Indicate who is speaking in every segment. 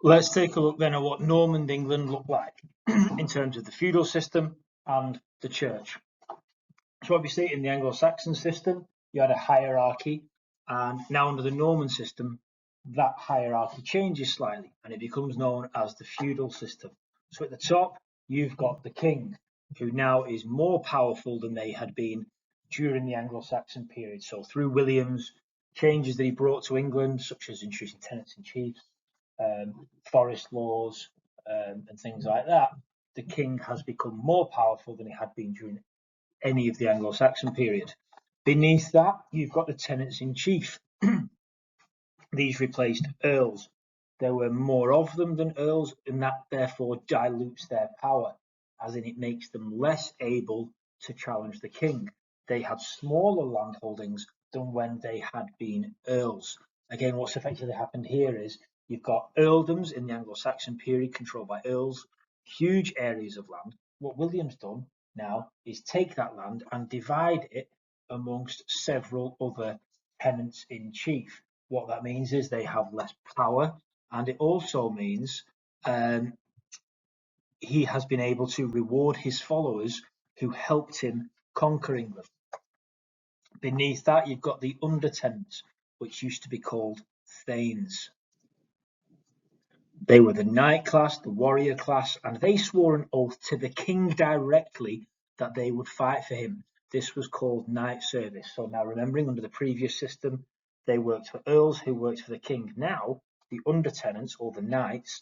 Speaker 1: Let's take a look then at what Norman England looked like in terms of the feudal system and the church. So obviously in the Anglo-Saxon system, you had a hierarchy, and now under the Norman system, that hierarchy changes slightly and it becomes known as the feudal system. So at the top, you've got the king, who now is more powerful than they had been during the Anglo-Saxon period. So through William's changes that he brought to England, such as introducing tenants in chief, forest laws, and things like that, the king has become more powerful than he had been during any of the Anglo-Saxon period. Beneath that, you've got the tenants in chief. These replaced earls. There were more of them than earls, and that therefore dilutes their power, as in it makes them less able to challenge the king. They had smaller landholdings than when they had been earls. Again, what's effectively happened here is you've got earldoms in the Anglo-Saxon period controlled by earls, huge areas of land. What William's done now is take that land and divide it amongst several other tenants in chief. What that means is they have less power, and it also means he has been able to reward his followers who helped him conquer England. Beneath that, you've got the under-tenants, which used to be called thanes. They were the knight class, the warrior class, and they swore an oath to the king directly that they would fight for him. This was called knight service. So now, remembering under the previous system, they worked for earls who worked for the king. Now, the under-tenants, or the knights,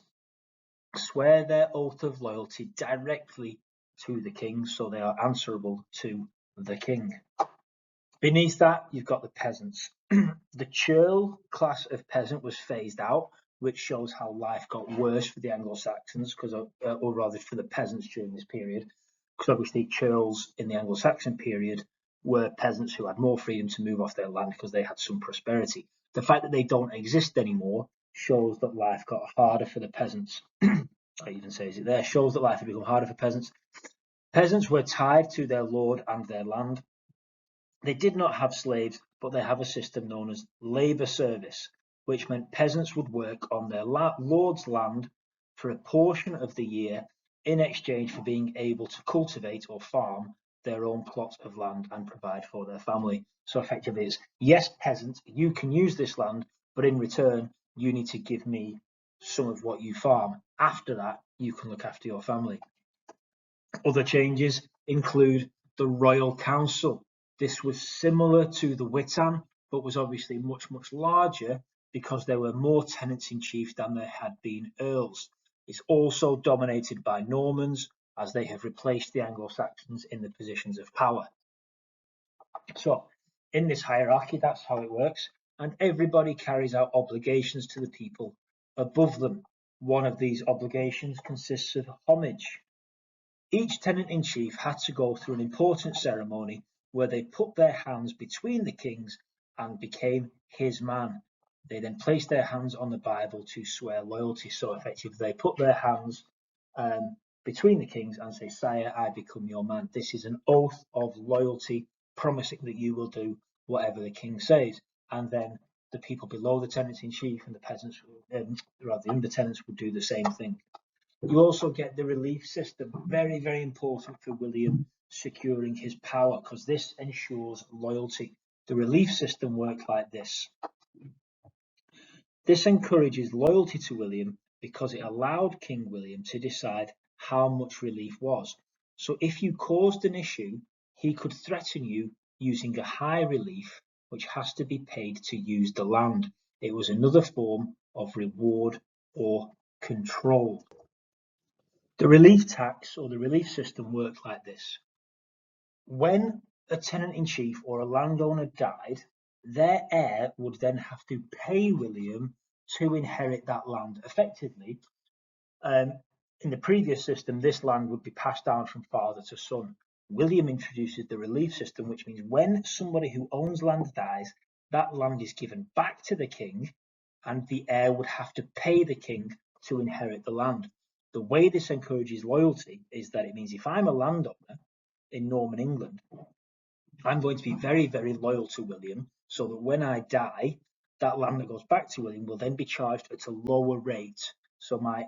Speaker 1: swear their oath of loyalty directly to the king, so they are answerable to the king. Beneath that, you've got the peasants. The churl class of peasant was phased out, which shows how life got worse for the Anglo-Saxons, or rather for the peasants during this period, because obviously churls in the Anglo-Saxon period were peasants who had more freedom to move off their land because they had some prosperity. The fact that they don't exist anymore shows that life got harder for the peasants. I even says it there, shows that life had become harder for peasants. Peasants were tied to their lord and their land. They did not have slaves, but they have a system known as labour service, which meant peasants would work on their lord's land for a portion of the year in exchange for being able to cultivate or farm their own plot of land and provide for their family. So effectively it's, yes, peasant, you can use this land, but in return, you need to give me some of what you farm. After that, you can look after your family. Other changes include the Royal Council. This was similar to the Witan, but was obviously much, much larger because there were more tenants in chief than there had been earls. It's also dominated by Normans, as they have replaced the Anglo-Saxons in the positions of power. So in this hierarchy, that's how it works, and everybody carries out obligations to the people above them. One of these obligations consists of homage. Each tenant-in-chief had to go through an important ceremony where they put their hands between the king's and became his man. They then placed their hands on the Bible to swear loyalty. So effectively, they put their hands between the kings and say, "Sire, I become your man." This is an oath of loyalty, promising that you will do whatever the king says. And then the people below the tenant-in-chief and the peasants, rather the under-tenants, would do the same thing. You also get the relief system, very, very important for William securing his power, because this ensures loyalty. The relief system worked like this. This encourages loyalty to William because it allowed King William to decide how much relief was. So if you caused an issue, he could threaten you using a high relief, which has to be paid to use the land. It was another form of reward or control. The relief tax or the relief system worked like this. When a tenant-in-chief or a landowner died, their heir would then have to pay William to inherit that land. Effectively, in the previous system, this land would be passed down from father to son. William introduces the relief system, which means when somebody who owns land dies, that land is given back to the king, and the heir would have to pay the king to inherit the land. The way this encourages loyalty is that it means if I'm a landowner in Norman England, I'm going to be very, very loyal to William, so that when I die, that land that goes back to William will then be charged at a lower rate so my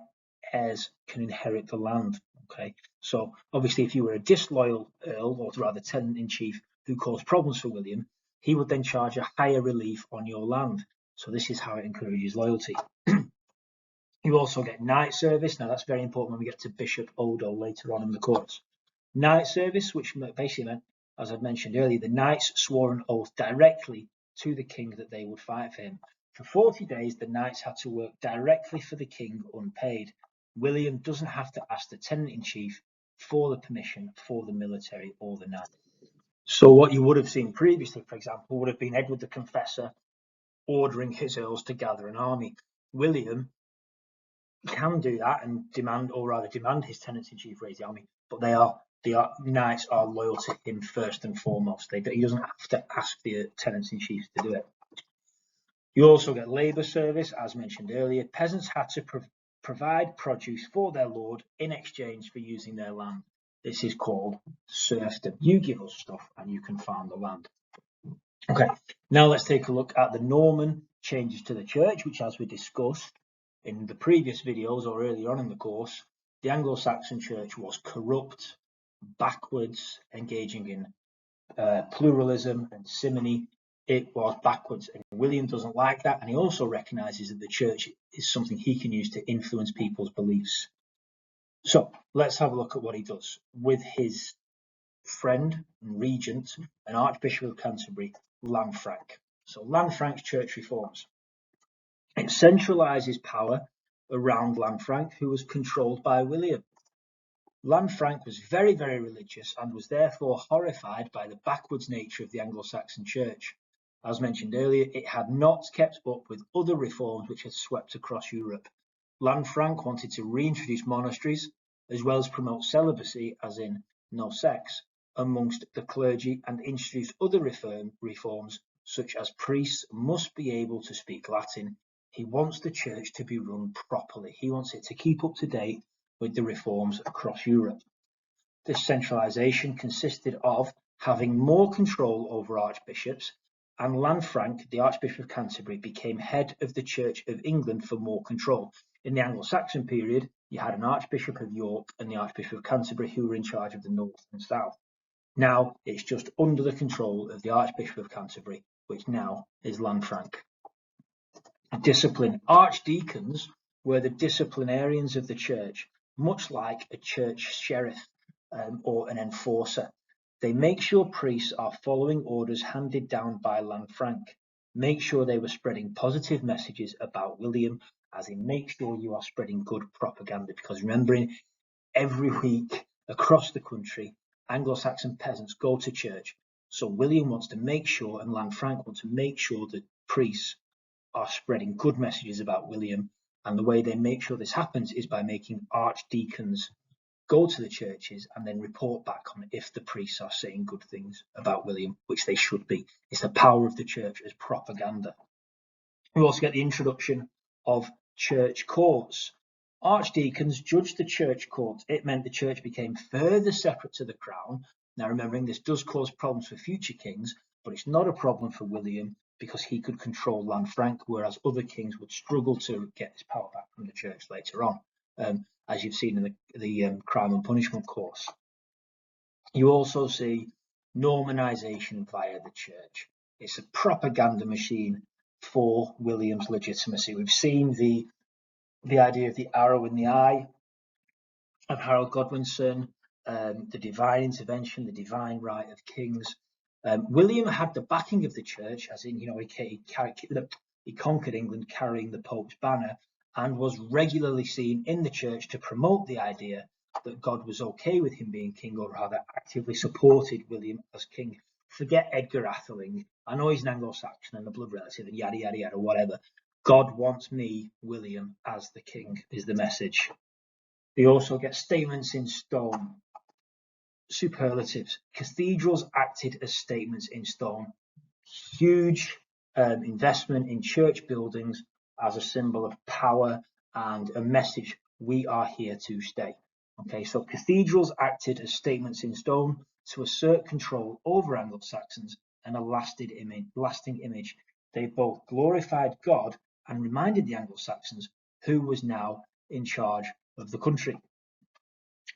Speaker 1: heirs can inherit the land. Okay, so obviously if you were a disloyal earl, or rather tenant-in-chief, who caused problems for William, he would then charge a higher relief on your land. So this is how it encourages loyalty. You also get knight service. Now that's very important when we get to Bishop Odo later on in the course. Knight service, which basically meant, as I mentioned earlier, the knights swore an oath directly to the king that they would fight for him. For 40 days, the knights had to work directly for the king unpaid. William doesn't have to ask the tenant-in-chief for the permission for the military or the knight. So what you would have seen previously, for example, would have been Edward the Confessor ordering his earls to gather an army. William can do that and demand, or rather demand, his tenants-in-chief raise the army, but the knights are loyal to him first and foremost. He doesn't have to ask the tenants-in-chief to do it. You also get labour service, as mentioned earlier. Peasants had to provide produce for their lord in exchange for using their land. This is called serfdom. You give us stuff and you can farm the land. Okay, now let's take a look at the Norman changes to the church, which, as we discussed in the previous videos or earlier on in the course, the Anglo-Saxon church was corrupt, backwards, engaging in pluralism and simony. It was backwards, and William doesn't like that, and he also recognises that the church is something he can use to influence people's beliefs. So let's have a look at what he does with his friend and regent and Archbishop of Canterbury, Lanfranc. So Lanfranc's church reforms. It centralises power around Lanfranc, who was controlled by William. Lanfranc was very, very religious and was therefore horrified by the backwards nature of the Anglo-Saxon church. As mentioned earlier, it had not kept up with other reforms which had swept across Europe. Lanfranc wanted to reintroduce monasteries, as well as promote celibacy, as in no sex, amongst the clergy, and introduce other reforms, such as priests must be able to speak Latin. He wants the church to be run properly. He wants it to keep up to date with the reforms across Europe. This centralisation consisted of having more control over archbishops, and Lanfranc, the Archbishop of Canterbury, became head of the Church of England for more control. In the Anglo-Saxon period, you had an Archbishop of York and the Archbishop of Canterbury who were in charge of the north and south. Now it's just under the control of the Archbishop of Canterbury, which now is Lanfranc. Discipline. Archdeacons were the disciplinarians of the church, much like a church sheriff or an enforcer. They make sure priests are following orders handed down by Lanfranc. Make sure they were spreading positive messages about William, as in make sure you are spreading good propaganda, because remembering every week across the country, Anglo-Saxon peasants go to church. So William wants to make sure, and Lanfranc wants to make sure, that priests are spreading good messages about William, and the way they make sure this happens is by making archdeacons go to the churches and then report back on if the priests are saying good things about William, which they should be. It's the power of the church as propaganda. We also get the introduction of church courts. Archdeacons judged the church courts. It meant the church became further separate to the crown. Now, remembering this does cause problems for future kings, but it's not a problem for William because he could control Lanfranc, whereas other kings would struggle to get this power back from the church later on, as you've seen in the crime and punishment course. You also see Normanisation via the church. It's a propaganda machine for William's legitimacy. We've seen the idea of the arrow in the eye of Harold Godwinson, the divine intervention, the divine right of kings. William had the backing of the church, as in, he conquered England carrying the Pope's banner, and was regularly seen in the church to promote the idea that God was okay with him being king, or rather actively supported William as king. Forget Edgar Atheling. I know he's an Anglo-Saxon and a blood relative and yada, yada, yada, whatever. God wants me, William, as the king, is the message. They also get statements in stone. Superlatives. Cathedrals acted as statements in stone. Huge investment in church buildings as a symbol of power and a message: we are here to stay. Okay, so cathedrals acted as statements in stone to assert control over Anglo-Saxons and a lasting image. They both glorified God and reminded the Anglo-Saxons who was now in charge of the country.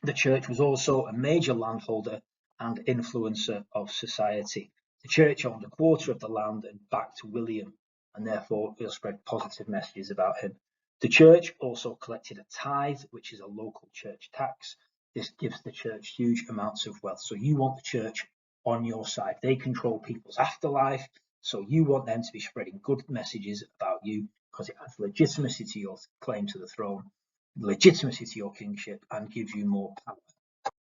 Speaker 1: The church was also a major landholder and influencer of society. The church owned a quarter of the land and backed William, and therefore it'll spread positive messages about him. The church also collected a tithe, which is a local church tax. This gives the church huge amounts of wealth. So you want the church on your side. They control people's afterlife, so you want them to be spreading good messages about you because it adds legitimacy to your claim to the throne, legitimacy to your kingship, and gives you more power.